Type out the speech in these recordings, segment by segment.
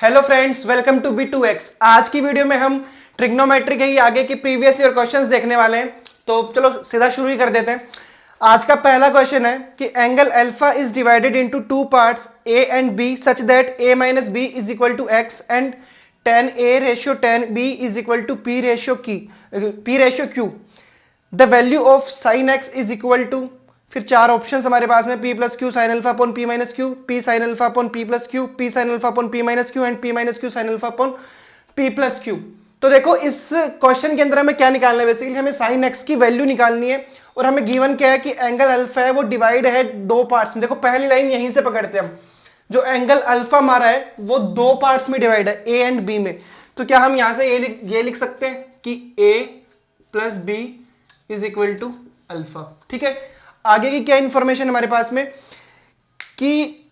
Hello friends, welcome to B2X। आज की video में हम ट्रिग्नोमेट्री के ही आगे की प्रीवियस ईयर क्वेश्चंस देखने वाले हैं। तो चलो सीधा शुरू ही कर देते हैं। आज का पहला क्वेश्चन है कि angle alpha is divided into two parts A and B such that a minus B is equal to X and tan a ratio tan b is equal to p ratio q। The value of sine X is equal to, फिर चार options हमारे पास में p plus Q sine alpha upon p minus Q, p sine alpha upon p plus Q, p sine alpha upon p minus Q and p minus Q sine alpha upon p plus Q. तो देखो इस question के अंदर हमें क्या निकालना है, basically हमें साइन एक्स की वैल्यू निकालनी है और हमें गिवन क्या है कि एंगल अल्फा है वो डिवाइड है दो पार्ट्स में। देखो पहली लाइन यहीं से पकड़ते हैं हम, जो एंगल अल्फा हमारा है वो दो पार्ट्स में डिवाइड है ए एंड बी में। तो क्या हम यहां से ये लिख सकते हैं कि a plus B is equal to alpha. ठीक है, आगे की क्या इंफॉर्मेशन हमारे पास में कि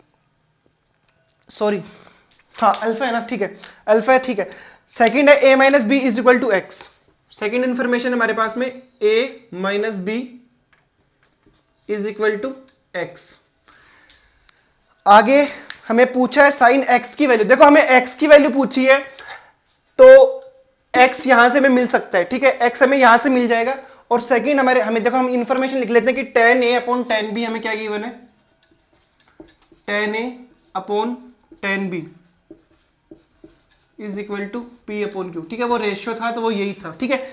सॉरी हाँ अल्फा है ना, ठीक है अल्फा है, ठीक है। सेकंड है a minus B is equal to X. Second information हमारे पास में a minus B is equal to X. आगे हमें पूछा है साइन एक्स की वैल्यू। देखो हमें एक्स की वैल्यू पूछी है तो x यहां से हमें मिल सकता है, ठीक है x हमें यहां से मिल जाएगा। और सेकंड हमें देखो हम इंफॉर्मेशन लिख लेते हैं कि tan a upon tan b हमें क्या गिवन है, tan a upon tan b is equal to p upon q। ठीक है, वो रेशियो था तो वो यही था। ठीक है,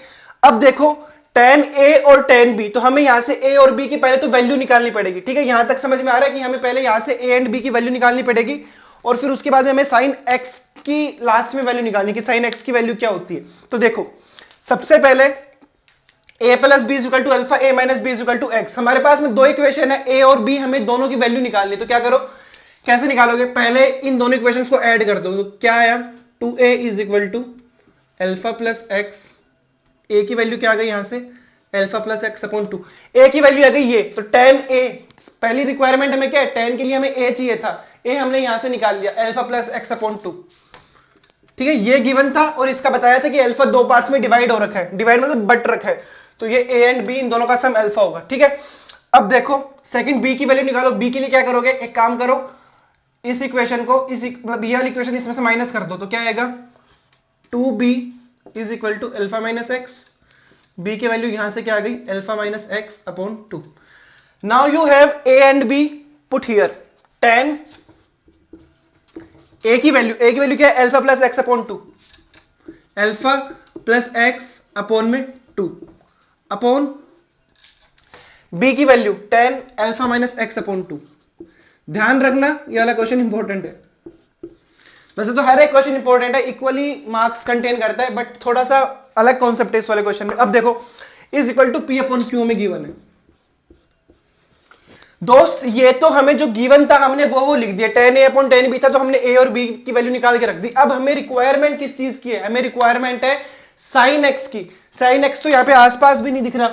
अब देखो tan a और tan b, तो हमें यहां से a और b की पहले तो वैल्यू निकालनी पड़ेगी। ठीक है, यहां तक समझ में आ रहा है कि हमें पहले यहां से a एंड b की वैल्यू निकालनी पड़ेगी और फिर उसके बाद हमें साइन x की लास्ट में वैल्यू निकालनी कि साइन x की वैल्यू क्या होती है। तो देखो सबसे पहले a plus B equal to alpha, a minus B equal to X. हमारे पास में दो इक्वेशन है a और b, हमें दोनों की वैल्यू निकालनी। तो क्या करो, कैसे निकालोगे, पहले इन दोनों इक्वेशंस को ऐड कर दो। तो क्या आया, 2a is equal to alpha plus X, a की वैल्यू क्या आ गई यहां से alpha plus X upon 2, a की वैल्यू आ गई ये। तो tan a, पहली रिक्वायरमेंट हमें क्या है, tan के लिए हमें a चाहिए था, a हमने यहां से निकाल लिया अल्फा प्लस एक्स अपॉन 2। ठीक है, ये गिवन था और इसका बताया था कि अल्फा दो पार्ट्स में डिवाइड हो रखा है, डिवाइड मतलब बट रखा है, तो ये a एंड b इन दोनों का सम अल्फा होगा। ठीक है, अब देखो सेकंड b की वैल्यू निकालो। b के लिए क्या करोगे, एक काम करो, इस इक्वेशन को मतलब ये वाली इक्वेशन इसमें से माइनस कर दो। तो क्या आएगा, 2b is equal to alpha minus X, b की वैल्यू यहां से क्या आ गई alpha minus X upon 2। Now you have a and b put here. tan a की वैल्यू क्या है alpha plus X upon 2, alpha plus X upon में 2 अपॉन b की value tan alpha minus X upon 2। ध्यान रखना ये वाला question important है। वैसे तो हर एक क्वेश्चन इंपॉर्टेंट है, इक्वली मार्क्स कंटेन करता है, बट थोड़ा सा अलग कॉन्सेप्ट है इस वाले क्वेश्चन में। अब देखो is equal to p upon Q में गिवन है। दोस्त ये तो हमें जो गिवन था हमने वो लिख दिया, tan a upon tan b था, तो हमने a और b की वैल्यू निकाल के रख दी। अब हमें रिक्वायरमेंट किस चीज की है, हमें रिक्वायरमेंट है साइन x की। साइन x तो यहाँ पे आसपास भी नहीं दिख रहा,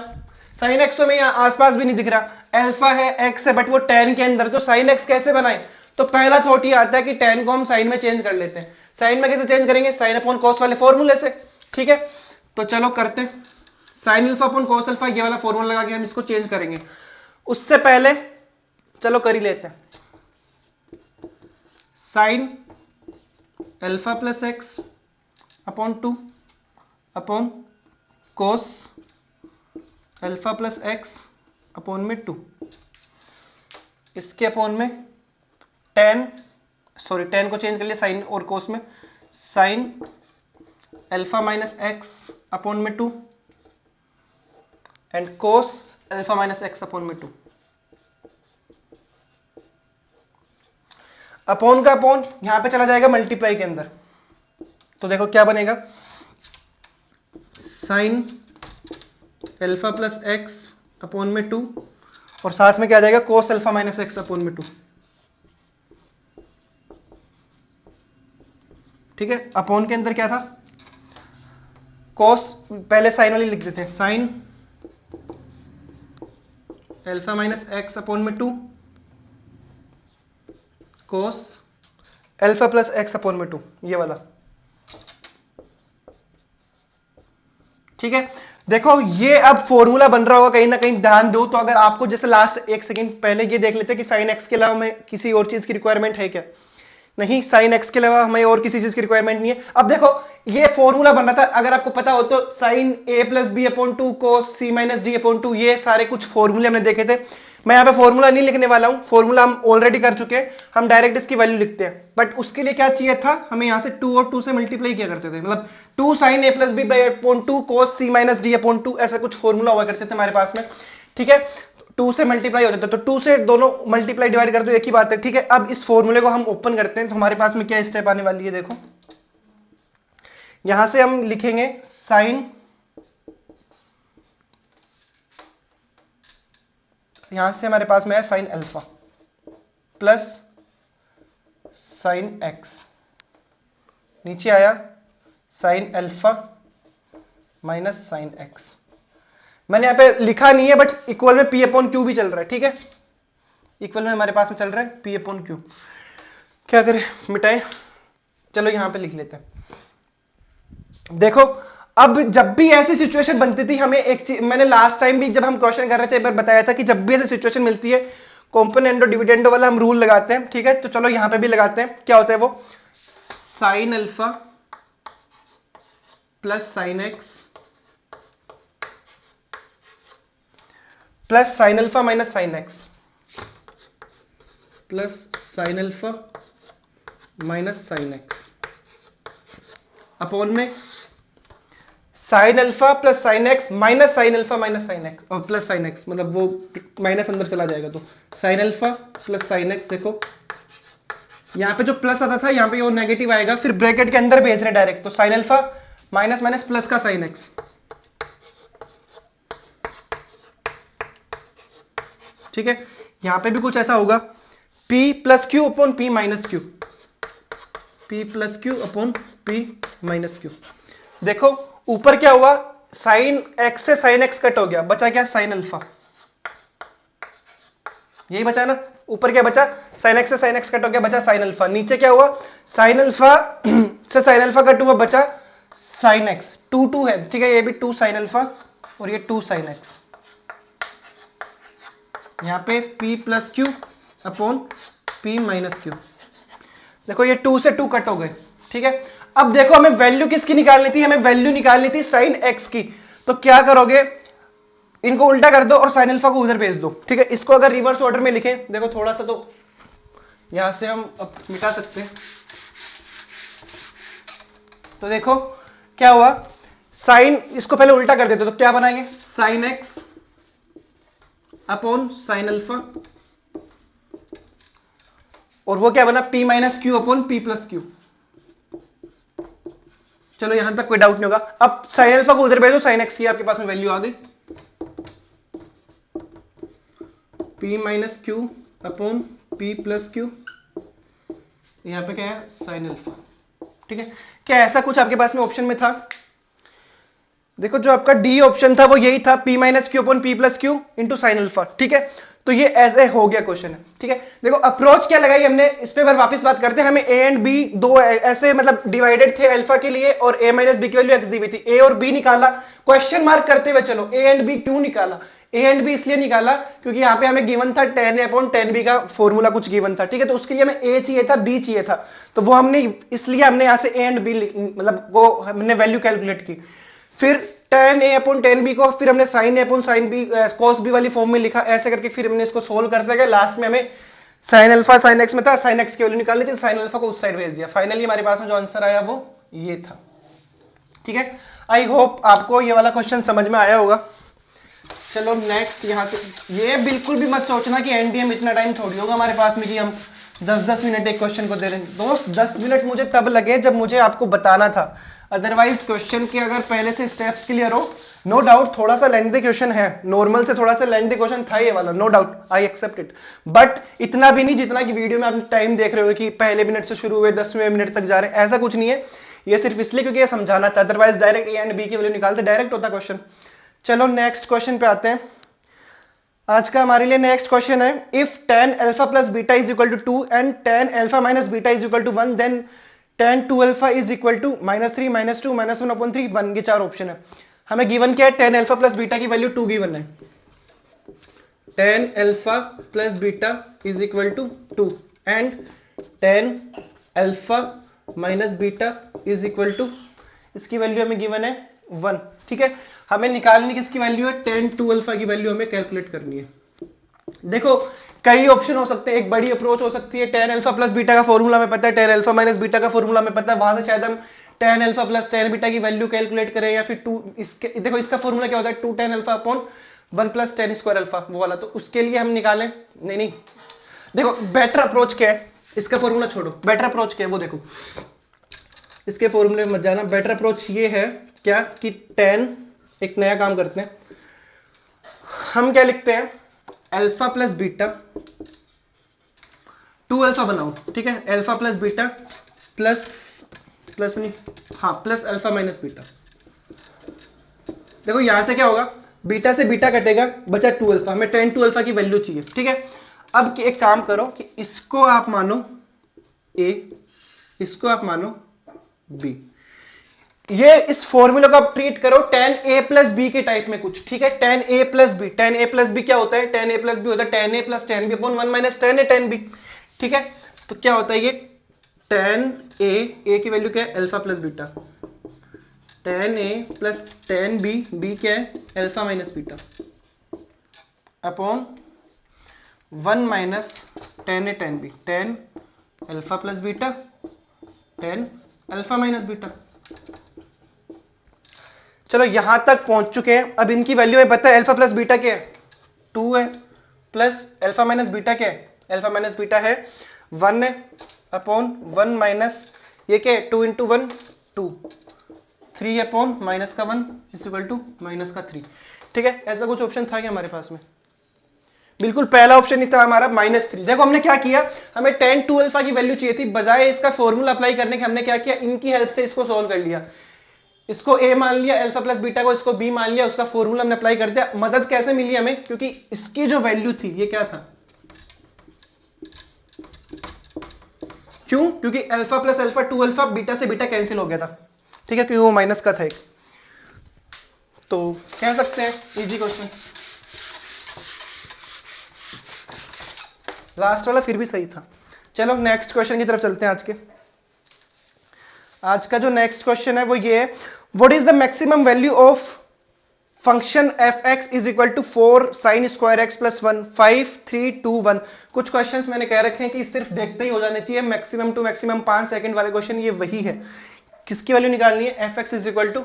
साइन x तो हमें यहाँ आसपास भी नहीं दिख रहा, अल्फा है x है बट वो tan के अंदर। तो साइन x कैसे बनाए, तो पहला थॉट ये आता है कि tan को हम साइन में चेंज कर लेते हैं। साइन में कैसे चेंज करेंगे, साइन अपॉन कॉस वाले फॉर्मूले से। ठीक है, तो चलो करते हैं, sign alpha upon cos alpha ये वाला फॉर्मूला लगा के हम इसको चेंज करेंगे। उससे पहले चलो कर ही लेते हैं, sign alpha plus X upon 2 upon cos alpha plus X upon में 2, इसके अपॉन में tan को चेंज कर लिया साइन और कोस में, sine alpha minus X upon में 2 and cos alpha minus X upon में 2। अपॉन का अपॉन यहां पे चला जाएगा मल्टीप्लाई के अंदर। तो देखो क्या बनेगा, sine alpha plus X upon में 2 और साथ में क्या आ जाएगा cos alpha minus X upon में 2। ठीक है, अपॉन के अंदर क्या था, कोस पहले साइन वाली लिख देते हैं, sign alpha minus X upon में 2 cos alpha plus X upon में 2, ये वाला। ठीक है, देखो ये अब फॉर्मूला बन रहा होगा कहीं ना कहीं, ध्यान दो। तो अगर आपको जैसे लास्ट एक सेकंड पहले ये देख लेते हैं कि साइन एक्स के अलावा में किसी और चीज की रिक्वायरमेंट है क्या, नहीं, साइन एक्स के अलावा हमें और किसी चीज की रिक्वायरमेंट नहीं है। अब देखो ये फॉर्मूला बन रहा था, अगर आपको पता हो तो sign A plus B upon two cos C minus D upon two, ये सारे कुछ फॉर्मूले हमने देखे थे। मैं यहाँ पे फॉर्मूला नहीं लिखने वाला हूं, फॉर्मूला हम ऑलरेडी कर चुके हैं, हम डायरेक्ट इसकी वैल्यू लिखते हैं। बट उसके लिए क्या चाहिए था, हमें यहाँ से 2 और 2 से मल्टीप्लाई किया करते थे, मतलब 2 sine A plus B by upon 2 cos C minus D upon 2, ऐसा कुछ फॉर्मूला हुआ करते थे हमारे पास में, ठीक है। 2 से मल्टीप्लाई होता था, तो 2 से दोनों मल्टीप्लाई डिवाइड कर दो, एक ही बात है, ठीक है। अब इस फॉर्मूले को हम ओपन करते हैं, तो हमारे पास में क्या स्टेप आने वाली है, देखो यहां से हम लिखेंगे साइन, यहां से हमारे पास में है sign alpha plus sine x, नीचे आया sign alpha minus sine x. मैंने यहां पे लिखा नहीं है, बट इक्वल में पी अपॉन क्यू भी चल रहा है, ठीक है, इक्वल में हमारे पास में चल रहा है पी अपॉन क्यू। क्या करें, मिटाएं, चलो यहां पे लिख लेते हैं। देखो अब जब भी ऐसी सिचुएशन बनती थी, हमें एक चीज मैंने लास्ट टाइम भी जब हम क्वेश्चन कर रहे थे एक बार बताया था कि जब भी ऐसी सिचुएशन मिलती है कॉम्पोनेंडो डिविडेंडो वाला हम रूल लगाते हैं, ठीक है। तो चलो यहां पे भी लगाते हैं, क्या होता है वो, sine alpha plus sine x plus sine alpha minus sine x plus sine alpha minus sine x upon में sine alpha plus sine x minus sine alpha minus sine x और प्लस साइन एक्स, मतलब वो minus अंदर चला जाएगा, तो sine alpha plus sine x. देखो यहां पे जो प्लस आता था यहां पे वो नेगेटिव आएगा, फिर ब्रैकेट के अंदर भेज रहे डायरेक्ट, तो sine alpha minus minus plus का साइन एक्स, ठीक है। यहां पे भी कुछ ऐसा होगा, P plus Q upon P minus Q, P plus Q upon P minus Q. देखो ऊपर क्या हुआ, साइन एक्स से साइन एक्स कट हो गया, बचा क्या, साइन अल्फा, यही बचा ना, ऊपर क्या बचा, साइन एक्स से साइन एक्स कट हो गया, बचा साइन अल्फा। नीचे क्या हुआ, साइन अल्फा से साइन अल्फा कट हुआ, बचा साइन एक्स, 2 2 है, ठीक है, ये भी 2 साइन अल्फा और ये 2 साइन एक्स। यहां पे P plus Q upon P minus Q. देखो ये 2 से 2 कट हो गए, ठीक है। अब देखो हमें वैल्यू किसकी निकालनी थी, हमें वैल्यू निकालनी थी साइन एक्स की। तो क्या करोगे, इनको उल्टा कर दो और साइन अल्फा को उधर भेज दो, ठीक है। इसको अगर रिवर्स ऑर्डर में लिखें, देखो थोड़ा सा, तो यहां से हम अब मिटा सकते हैं। तो देखो क्या हुआ, साइन, इसको पहले उल्टा कर देते तो क्या बनाएंगे, sign x upon sine alpha, और वो क्या बना, P minus Q upon P plus Q. चलो यहां तक कोई डाउट नहीं होगा। अब साइन अल्फा को उधर भेजो, साइन एक्स की आपके पास में वैल्यू आ गई, P minus Q upon P plus Q, यहां पे क्या है, साइन अल्फा, ठीक है। क्या ऐसा कुछ आपके पास में ऑप्शन में था, देखो जो आपका डी ऑप्शन था वो यही था, P minus Q upon P plus Q into sine alpha, ठीक है। तो ये ऐसे हो गया क्वेश्चन है, ठीक है। देखो अप्रोच क्या लगाई हमने, इस पे वापस बात करते हैं। हमें ए एंड बी दो ऐसे मतलब डिवाइडेड थे अल्फा के लिए, और a माइनस बी की वैल्यू x दी हुई थी, a और b निकाला, क्वेश्चन मार्क करते हुए चलो a एंड b क्यों निकाला, a एंड b इसलिए निकाला क्योंकि यहाँ पे हमें गिवन था tan a upon tan b का फॉर्मूला कुछ गिवन था, ठीक है। तो उसके लिए हमें a चाहिए था, b चाहिए था, तो वो हमने इसलिए हमने यहाँ से a एंड b मतलब वो हमने वैल्यू कैलकुलेट की। फिर tan a upon tan b को फिर हमने sin a upon sin b cos b वाली फॉर्म में लिखा, ऐसे करके फिर हमने इसको सोल्व करते गए। लास्ट में हमें sin अल्फा sin x में था, sin x की वैल्यू निकालनी थी, sin अल्फा को उस साइड भेज दिया। फाइनली हमारे पास में जो आंसर आया वो ये था, ठीक है। आई होप आपको ये वाला क्वेश्चन समझ में आया होगा। चलो नेक्स्ट, यहां से ये बिल्कुल भी मत सोचना कि एनडीएम इतना टाइम थोड़ी होगा हमारे पास में कि हम 10-10 मिनट एक क्वेश्चन को दे रहे हैं। दोस्त 10 मिनट मुझे तब लगे जब मुझे आपको बताना था, अदरवाइज क्वेश्चन के अगर पहले से स्टेप्स क्लियर हो, नो डाउट थोड़ा सा लेंथी क्वेश्चन है, नॉर्मल से थोड़ा सा लेंथी क्वेश्चन था ये वाला, no doubt, I accept it, but इतना भी नहीं जितना कि वीडियो में आप टाइम देख रहे हो कि पहले मिनट से शुरू हुए 10वें मिनट तक जा रहे हैं, ऐसा कुछ नहीं है। ये सिर्फ इसलिए क्योंकि ये समझाना था, otherwise direct A and B की वैल्यू निकालते डायरेक्ट होता क्वेश्चन। चलो नेक्स्ट क्वेश्चन पे आते हैं। आज का हमारे लिए नेक्स्ट क्वेश्चन है, if tan alpha plus beta is equal to 2 and tan alpha minus beta is equal to 1 then tan 2 alpha is equal to -3 -2 -1 upon 3 1। ये चार ऑप्शन है। हमें गिवन क्या है, tan अल्फा प्लस बीटा की value 2 given है, tan alpha plus beta is equal to 2 and tan alpha minus beta is equal to, इसकी value हमें गिवन है 1, ठीक है। हमें निकालनी किसकी वैल्यू है, tan 2 अल्फा की वैल्यू हमें कैलकुलेट करनी है। देखो कई ऑप्शन हो सकते हैं, एक बड़ी अप्रोच हो सकती है tan अल्फा प्लस बीटा का फॉर्मूला हमें पता है, tan अल्फा माइनस बीटा का फॉर्मूला हमें पता है, वहां से शायद हम tan alpha plus tan beta की वैल्यू कैलकुलेट करें, या फिर 2 इसके, देखो इसका फॉर्मूला क्या होता है, 2 tan alpha upon 1 plus tan square alpha, वो वाला, तो उसके लिए हम निकालें, नहीं देखो बेटर अप्रोच क्या है, इसका फॉर्मूला छोड़ो, बेटर अप्रोच क्या है वो देखो, इसके फॉर्मूले में मत जाना। बेटर अप्रोच ये है क्या कि tan, एक नया काम करते हैं, हम क्या लिखते हैं, अल्फा प्लस बीटा, 2 अल्फा बनाओ, ठीक है, अल्फा प्लस बीटा प्लस नहीं, हाँ प्लस अल्फा माइनस बीटा। देखो यहां से क्या होगा, बीटा से बीटा कटेगा, बचा 2 अल्फा, हमें tan 2 अल्फा की वैल्यू चाहिए, ठीक है। अब एक काम करो कि इसको आप मानो a, इसको आप मानो b, ये इस फॉर्मूले को आप ट्रीट करो tan a प्लस बी के टाइप में कुछ, ठीक है। tan a plus B, tan a plus B क्या होता है, tan a प्लस बी होता है tan a plus tan b upon 1 minus tan a tan b, ठीक है। तो क्या होता है ये tan a की वैल्यू क्या है, alpha plus beta, tan a plus tan b, b क्या है, alpha minus beta upon 1 minus tan a tan b, tan alpha plus beta tan alpha minus beta. चलो यहां तक पहुंच चुके हैं। अब इनकी वैल्यू में पता है अल्फा प्लस बीटा क्या है, 2 है, प्लस अल्फा माइनस बीटा क्या है, अल्फा माइनस बीटा है 1 है, अपॉन 1 माइनस ये क्या है, 2 इंटू 1 2, 3 अपॉन माइनस का 1 इज इक्वल टू माइनस का 3, ठीक है। ऐसा कुछ ऑप्शन था क्या हमारे पास में, बिल्कुल पहला ऑप्शन ही था हमारा -3। देखो हमने क्या किया, हमें tan 2 अल्फा की वैल्यू चाहिए थी, बजाय इसका फॉर्मूला अप्लाई करने के हमने क्या किया, इनकी हेल्प से इसको सोल्व कर लिया, इसको a मान लिया, अल्फा प्लस बीटा को इसको b मान लिया, उसका फॉर्मूला हमने अप्लाई कर दिया। मदद कैसे मिली हमें, क्योंकि इसकी जो वैल्यू थी ये क्या था, क्यों, क्योंकि alpha plus alpha 2 alpha, beta से बीटा कैंसिल हो गया था, ठीक है, क्योंकि वो माइनस का था एक, तो कह सकते हैं इजी क्वेश्चन। लास्ट वाला फिर भी सही था। चलो नेक्स्ट क्वेश्चन की तरफ चलते हैं। आज का जो नेक्स्ट क्वेश्चन है वो ये है, what is the maximum value of function F X is equal to 4 sine square X plus 1 5 3 2 1। कुछ क्वेश्चंस मैंने कह रखे हैं कि सिर्फ देखते ही हो जाने चाहिए, मैक्सिमम टू मैक्सिमम 5 सेकंड वाले क्वेश्चन ये वही है। किसकी वैल्यू निकालनी है, F X is equal to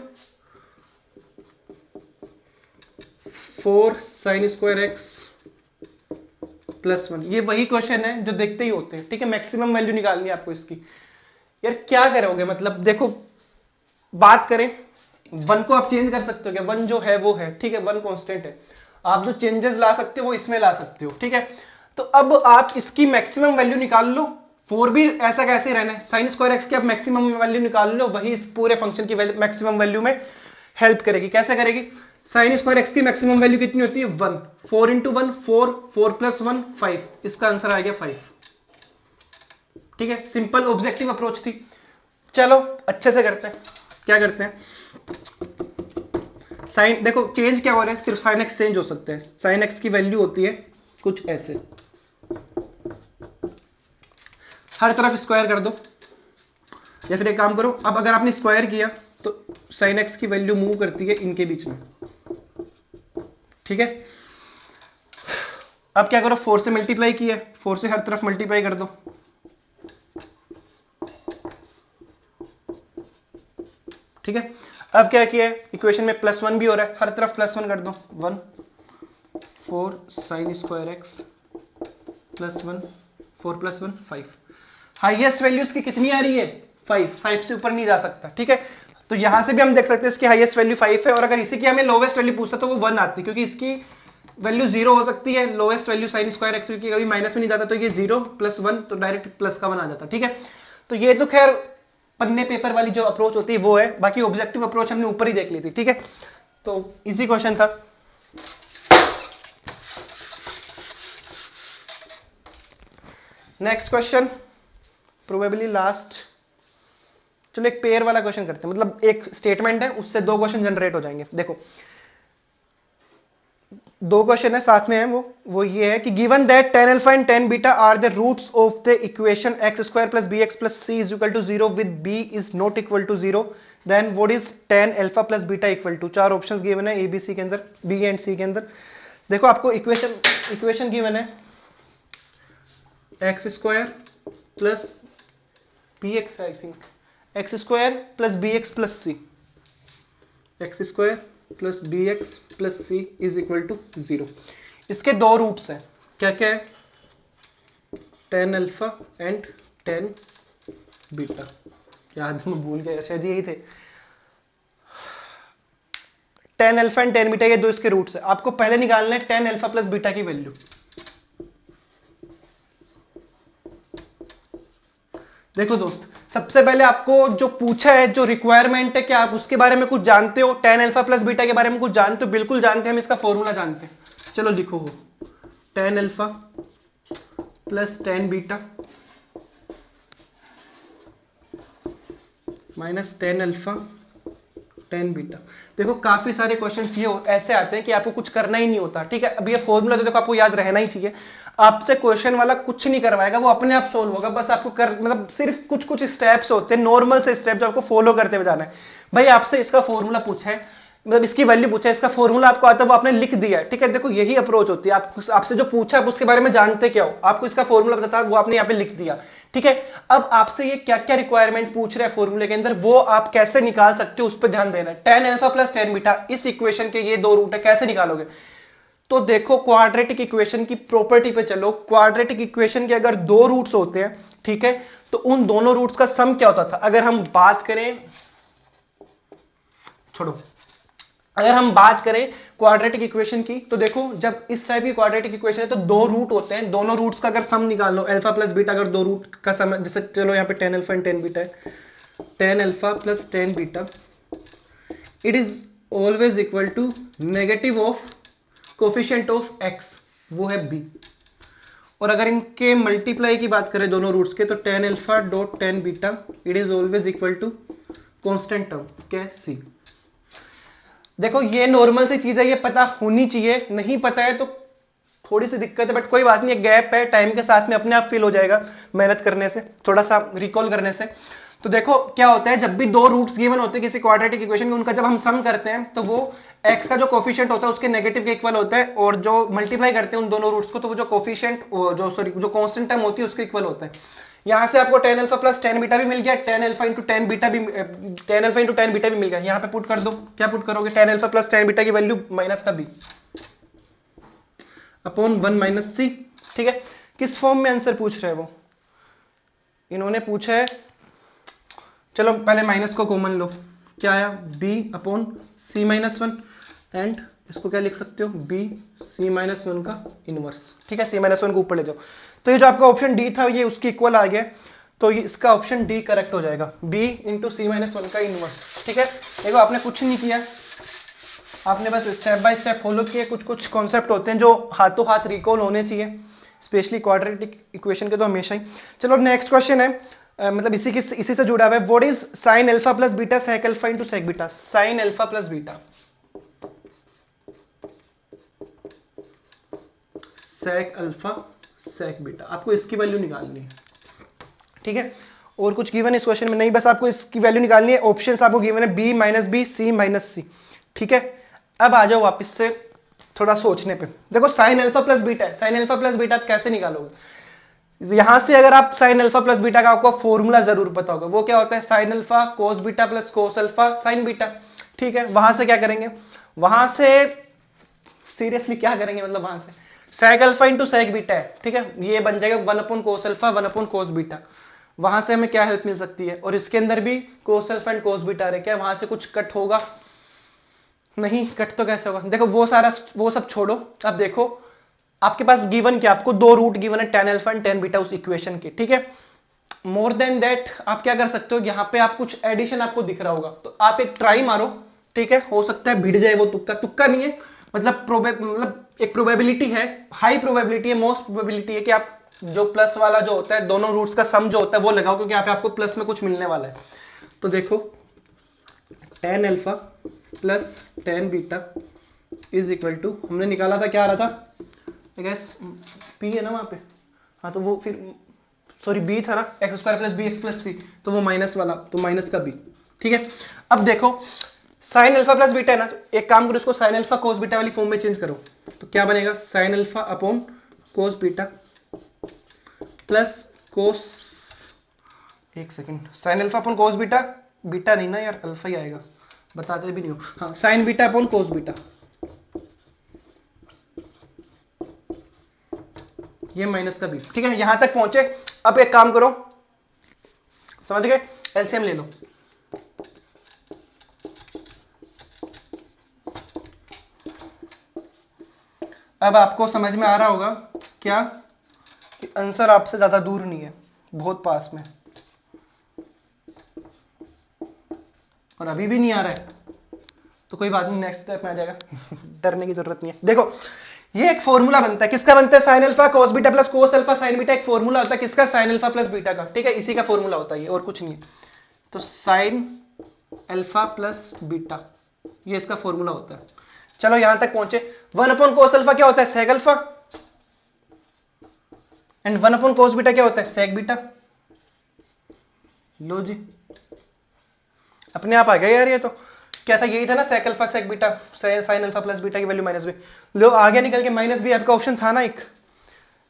4 sine square X plus 1, ये वही क्वेश्चन है जो देखते ही होते हैं, ठीक है। मैक्सिमम वैल्यू निकालनी है आपको इसकी। यार क्या करोगे, मतलब देखो बात करें, 1 को आप चेंज कर सकते हो क्या, 1 जो है वो है, ठीक है, 1 कांस्टेंट है, आप जो चेंजेस ला सकते हो वो इसमें ला सकते हो, ठीक है। तो अब आप इसकी मैक्सिमम वैल्यू निकाल लो, 4 भी ऐसा कैसे रहना है, साइन स्क्वायर एक्स की आप मैक्सिमम वैल्यू निकाल लो, वही इस पूरे फंक्शन की मैक्सिमम वैल्यू में हेल्प करेगी। कैसे करेगी, साइन स्क्वायर एक्स की मैक्सिमम वैल्यू कितनी होती है 1, 4 इंटू 1 4, 4 प्लस 1 5, इसका आंसर आ गया 5, ठीक है। सिंपल ऑब्जेक्टिव अप्रोच थी। चलो अच्छे से करते हैं, क्या करते हैं, साइन देखो चेंज क्या हो रहा है, सिर्फ साइन एक्स चेंज हो सकते हैं। साइन एक्स की वैल्यू होती है कुछ ऐसे, हर तरफ स्क्वायर कर दो, या फिर एक काम करो, अब अगर आपने स्क्वायर किया तो साइन एक्स की वैल्यू मूव करती है इनके बीच में, ठीक है। अब क्या करो, 4 से मल्टीप्लाई किया, 4 से हर तरफ मल्टीप्लाई कर दो, ठीक है। अब क्या किया है, इक्वेशन में +1 भी हो रहा है, हर तरफ +1 कर दो, 1 4 sine square X plus 1 4 plus 1 5। Highest value इसकी कितनी आ रही है 5, 5 से ऊपर नहीं जा सकता, ठीक है। तो यहां से भी हम देख सकते हैं इसकी हाईएस्ट वैल्यू 5 है, और अगर इसी की हमें लोवेस्ट वैल्यू पूछता तो वो 1 आती, क्योंकि इसकी वैल्यू 0 हो सकती है, lowest value sign square x की कभी माइनस में नहीं जाता, तो ये 0 + 1 तो डायरेक्ट प्लस का 1 आ जाता, ठीक है। तो ये तो खैर पन्ने पेपर वाली जो अप्रोच होती है वो है, बाकी ऑब्जेक्टिव अप्रोच हमने ऊपर ही देख ली थी, ठीक है। तो इजी क्वेश्चन था। नेक्स्ट क्वेश्चन प्रोबेबली लास्ट, चलो एक पेयर वाला क्वेश्चन करते हैं, मतलब एक स्टेटमेंट है उससे 2 क्वेश्चन जनरेट हो जाएंगे। देखो दो क्वेश्चन है साथ में है, वो ये है कि given that tan alpha and tan beta are the roots of the equation x square plus B x plus C is equal to 0 with b is not equal to 0, then what is tan alpha plus beta equal to, चार options given है A B C के अंदर, B and सी के अंदर। देखो आपको equation given है X square plus B X, I think X square plus B x plus C, X square plus B x plus C is equal to 0। इसके दो roots हैं, क्या क्या है, tan alpha and tan beta, याद मैं भूल गया शायद यही थे, tan alpha and tan beta, ये दो इसके रूट्स है। आपको पहले निकालना है tan अल्फा प्लस बीटा की वैल्यू। देखो दोस्त, सबसे पहले आपको जो पूछा है, जो रिक्वायरमेंट है, क्या आप उसके बारे में कुछ जानते हो, tan अल्फा प्लस बीटा के बारे में कुछ जानते हो? बिल्कुल जानते हैं, हम इसका फॉर्मूला जानते हैं। चलो लिखो वो tan alpha plus tan beta minus tan alpha tan beta. देखो काफी सारे क्वेश्चंस ये ऐसे आते हैं कि आपको कुछ करना ही नहीं होता, ठीक है। अब ये फॉर्मूला तो देखो आपको याद रहना ही चाहिए, आपसे क्वेश्चन वाला कुछ नहीं करवाएगा, वो अपने आप सोल्व होगा, बस आपको मतलब सिर्फ कुछ कुछ स्टेप्स होते हैं, नॉर्मल से स्टेप जो आपको फॉलो करते हुए जाना है। भाई आपसे इसका फॉर्मूला पूछा है, मतलब इसकी वैल्यू पूछा है, इसका फॉर्मूला आपको आता है, वो आपने लिख दिया है, ठीक है। देखो यही अप्रोच होती है, आपसे जो पूछा आप उसके बारे में जानते क्या हो, आपको इसका फॉर्मूला बताता है, वो आपने यहाँ पे लिख दिया, ठीक है। अब आपसे ये क्या क्या रिक्वायरमेंट पूछ रहे हैं फॉर्मूले के अंदर, वो आप कैसे निकाल सकते हो उस पर ध्यान देना है। tan alpha plus tan beta, इस इक्वेशन के ये दो रूट है, कैसे निकालोगे? तो देखो क्वाड्रेटिक इक्वेशन की प्रॉपर्टी पे चलो। क्वाड्रेटिक इक्वेशन के अगर दो रूट्स होते हैं, ठीक है, तो उन दोनों रूट्स का सम क्या होता था? अगर हम बात करें, छोड़ो, अगर हम बात करें क्वाड्रेटिक इक्वेशन की, तो देखो जब इस टाइप की क्वाड्रेटिक इक्वेशन है तो दो रूट होते हैं, दोनों रूट्स का अगर सम निकाल लो, अल्फा प्लस बीटा, अगर दो रूट का सम, जैसे चलो यहाँ पे tan alpha and tan beta है, tan alpha plus tan beta, it is always equal to negative of coefficient of x, वो है b। और अगर इनके मल्टीप्लाई की बात करें दोनों रूट्स के, तो tan alpha dot tan beta, it is always equal to constant term, क्या है, c। देखो ये नॉर्मल सी चीज है, ये पता होनी चाहिए, नहीं पता है तो थोड़ी सी दिक्कत है, बट कोई बात नहीं, गैप है, टाइम के साथ में अपने आप फिल हो जाएगा, मेहनत करने से, थोड़ा सा रिकॉल करने से। तो देखो क्या होता है, जब भी दो रूट्स गिवन होते हैं किसी क्वाड्रेटिक इक्वेशन में, उनका जब हम सम करते हैं तो वो x का जो कोफिशिएंट होता है उसके नेगेटिव के इक्वल होता है, और जो मल्टीप्लाई करते हैं उन दोनों रूट्स को, तो वो जो कोफिशिएंट, जो कांस्टेंट टर्म होती है उसके इक्वल होता है। यहां से आपको tan alpha plus tan beta भी मिल गया, tan alpha into tan beta भी, tan alpha into tan beta भी मिल गया। यहां पे पुट कर दो, क्या पुट करोगे, tan alpha plus tan beta की वैल्यू माइनस का b अपॉन 1 माइनस c, ठीक है। किस फॉर्म में आंसर पूछ रहे हैं वो, इन्होंने पूछा है, चलो पहले माइनस को कॉमन लो, क्या आया, b upon c minus 1, and इसको क्या लिख सकते हो, b c माइनस 1 का इनवर्स, ठीक है, c माइनस 1 को ऊपर ले जाओ। तो ये जो आपका ऑप्शन डी था ये उसकी इक्वल आ गया, तो ये इसका ऑप्शन डी करेक्ट हो जाएगा, b इंटू सी माइनस 1 का इनवर्स, ठीक है। देखो आपने कुछ नहीं किया, आपने बस स्टेप बाय स्टेप फॉलो किए, कुछ कुछ कॉन्सेप्ट होते हैं जो हाथों हाथ रिकॉल होने चाहिए, स्पेशली क्वाड्रेटिक इक्वेशन के तो हमेशा ही। चलो नेक्स्ट क्वेश्चन है, मतलब इसी से जुड़ा हुआ है, what is sine alpha plus beta sec alpha into sec beta. Sine alpha plus beta sec alpha sec beta, आपको इसकी वैल्यू निकालनी है, ठीक है। और कुछ गिवन इस क्वेश्चन में नहीं, बस आपको इसकी वैल्यू निकालनी है। ऑप्शंस आपको गिवन है b माइनस बी, सी माइनस सी, ठीक है। अब आ जाओ वापस से थोड़ा सोचने पे। देखो साइन अल्फा प्लस बीटा है, साइन अल्फा प्लस बीटा आप कैसे निकालोगे? यहां से अगर आप साइन अल्फा प्लस बीटा का आपको फॉर्मूला जरूर पता होगा, वो क्या होता है, sign alpha cos beta plus cos alpha sign beta, ठीक है। वहां से क्या करेंगे, वहां से सीरियसली क्या करेंगे, मतलब वहां से sec alpha into sec beta है, ठीक है, ये बन जाएगा 1 upon cos alpha 1 upon cos beta. वहां से हमें क्या हेल्प मिल सकती है, और इसके अंदर भी cos alpha and cos beta रहे, क्या वहां से कुछ कट होगा? नहीं, कट तो कैसे होगा? देखो वो सब छोड़ो, अब देखो आपके पास गिवन क्या, आपको दो रूट गिवन है, tan alpha and tan beta उस इक्वेशन के, ठीक है। मोर देन दैट आप क्या कर सकते हो, यहां पे आप कुछ एडिशन आपको दिख रहा होगा, तो आप एक ट्राई मारो, ठीक है, हो सकता है भिड़ जाए वो, तुक्का नहीं है, मतलब एक प्रोबेबिलिटी है, हाई प्रोबेबिलिटी है, मोस्ट प्रोबेबिलिटी है कि आप जो प्लस वाला जो होता है, दोनों रूट्स का सम जो होता है वो लगाओ, क्योंकि यहाँ पे आपको प्लस में कुछ मिलने वाला है। तो देखो tan alpha plus tan beta is equal to, हमने निकाला था क्या आ रहा था, आई गेस पी है ना वहां पे, हाँ तो वो फिर सॉरी बी था ना, x square plus B x plus c, तो वो माइनस वाला, तो माइनस का बी। ठीक है, अब देखो साइन अल्फा प्लस बीटा है ना, तो एक काम करो इसको साइन अल्फा कोस बीटा वाली फॉर्म में चेंज करो, तो क्या बनेगा, sine alpha upon cos beta plus cos, एक second, sine alpha upon cos beta, beta नहीं ना यार, अल्फा ही आएगा, बताते भी नहीं हो, हाँ sign beta upon cos beta, ये माइनस का बी। ठीक है, यहां तक पहुंचे। अब एक काम करो, समझ गए, एलसीएम ले लो, अब आपको समझ में आ रहा होगा क्या कि आंसर आपसे ज्यादा दूर नहीं है, बहुत पास में, और अभी भी नहीं आ रहा है तो कोई बात नहीं, नेक्स्ट स्टेप में आ जाएगा डरने की जरूरत नहीं है। देखो ये एक फॉर्मूला बनता है, किसका बनता है, sign alpha cos beta plus cos alpha sign beta, एक फॉर्मूला होता है किसका, साइन अल्फा प्लस बीटा का। ठीक है, इसी का फॉर्मूला होता है ये, और कुछ नहीं है। तो साइन अल्फा प्लस बीटा, ये इसका फॉर्मूला होता है। चलो यहां तक पहुंचे, 1 अपॉन कोस अल्फा क्या होता है, sec alpha, and 1 upon cos beta क्या होता है, सेक बीटा। लो जी, अपने आप आ गया यार, ये तो क्या था, यही था ना, sec alpha sec beta, sine alpha plus beta की वैल्यू माइनस बी, लो आगे निकल के माइनस बी आपका ऑप्शन था ना एक,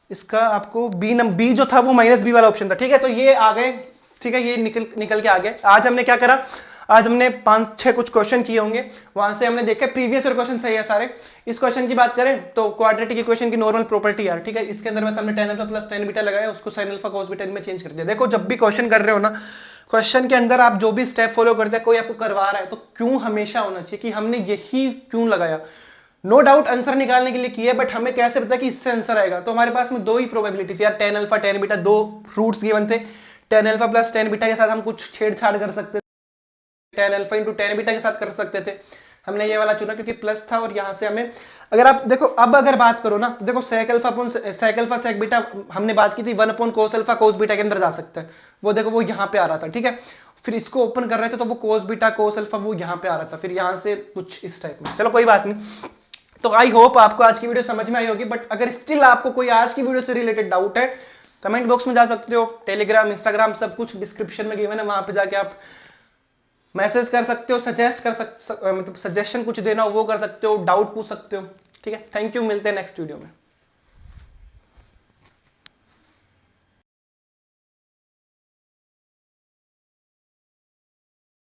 इसका आपको बी जो था वो माइनस बी वाला ऑप्शन था। ठीक है, तो ये आ गए, ठीक है, ये निकल के आ गए। आज हमने क्या करा, आज हमने 5-6 कुछ क्वेश्चन किए होंगे, वहां से हमने देखे प्रीवियस ईयर क्वेश्चन सही है सारे। इस क्वेश्चन की बात करें तो क्वाड्रेटिक इक्वेशन की नॉर्मल प्रॉपर्टी यार, ठीक है, इसके अंदर बस हमने tan alpha plus tan beta लगाया, उसको sin अल्फा cos बीटा में चेंज कर दिया। देखो जब भी क्वेश्चन कर रहे हो ना, क्वेश्चन के अंदर आप जो भी स्टेप फॉलो करते हैं, कोई आपको करवा रहा है तो क्यों हमेशा होना चाहिए कि हमने यही क्यों लगाया। नो डाउट आंसर निकालने के लिए किया, बट हमें कैसे पता कि इससे आंसर आएगा, तो हमारे पास में दो ही प्रोबेबिलिटी थी यार, tan अल्फा tan बीटा, दो रूट्स गिवन थे, tan alpha plus tan beta के साथ हम कुछ छेड़छाड़ कर सकते थे, tan alpha into tan beta के साथ कर सकते थे, हमने ये वाला चुना क्योंकि प्लस था, और यहां से हमें, अगर आप देखो अब अगर बात करो ना, तो देखो sec alpha upon sec alpha sec beta हमने बात की थी, 1 upon cos alpha cos beta के अंदर जा सकता है, वो देखो वो यहां पे आ रहा था। ठीक है, फिर इसको ओपन कर रहे थे तो वो कोस बीटा कोस अल्फा वो यहां पे आ रहा था, फिर यहां से कुछ इस टाइप में। चलो कोई बात नहीं, तो आई होप आपको आज की वीडियो समझ में आई होगी, बट अगर स्टिल आपको कोई आज की वीडियो से रिलेटेड डाउट है, कमेंट बॉक्स में जा सकते हो, टेलीग्राम इंस्टाग्राम सब कुछ डिस्क्रिप्शन में गिवन है, वहां पे जाके आप मैसेज कर सकते हो, सजेस्ट कर सकते, मतलब सजेशन कुछ देना हो वो कर सकते हो, डाउट पूछ सकते हो। ठीक है, थैंक यू, मिलते हैं नेक्स्ट वीडियो में।